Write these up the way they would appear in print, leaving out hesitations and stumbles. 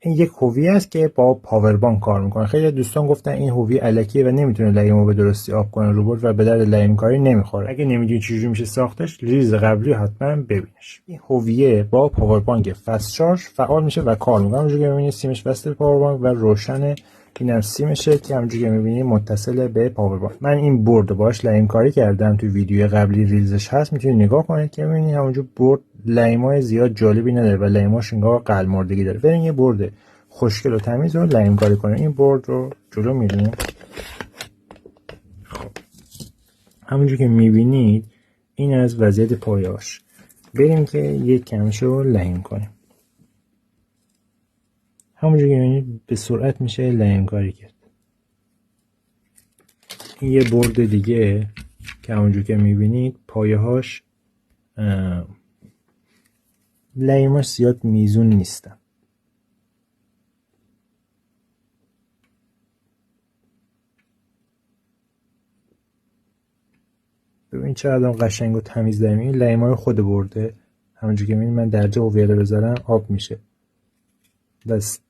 این یک هویه است که با پاور بانک کار میکنه. خیلی دوستان گفتن این هویه الکیه و نمیتونه لیمو به درستی آب کنه روبوت و به درد لیم کاری نمیخوره. اگه نمیدونی چجوری میشه ساختش، ریز قبلی حتما ببینش. این هویه با پاور بانک فست شارژ فعال میشه و کار میکنه. همونجوری که میبینید سیمش وصل به پاور بانک و روشن. اینم سیمشه که همونجوری که میبینید متصل به پاور بانک. من این برد باش لیم کاری کردم، تو ویدیو قبلی ریلزش هست، میتونید نگاه کنید که میبینید همونجور برد لیمای زیاد جالبی نداره و لیماش انگار قلمردگی داره. بریم یه برد خوشگل و تمیز رو لیم کاری کنیم. این برد رو جلو میریم. خب همونجور که میبینید این از وضعیت پایه‌اش. بریم که یک کمش رو لیم کنیم. همونجور که میبینید به سرعت میشه لیم کاری کرد. این یه برد دیگه که همونجور که میبینید پایه‌هاش لیماش زیاد میزون نیستن. ببین چقدر قشنگ و تمیز داریم. این لیمای خود برده. همونجور که میبینید من درجا هویه رو بذارم آب میشه. بس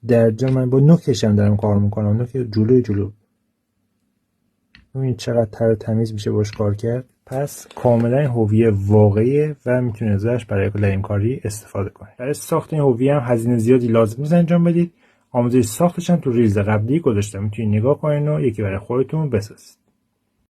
درجا من با نوکش هم دارم کار میکنم. نوک جلو. ببین چقدر تر و تمیز میشه باش کار کرد. پس کاملا این هویه واقعیه و میتونه ازش برای لیم کاری استفاده کنید. برای ساخت این هویه هم هزینه زیادی لازم نیست انجام بدید. آموزش ساختش هم تو ریلز قبلی گذاشتم، میتونید نگاه کنید و یکی برای خودتون بسازید.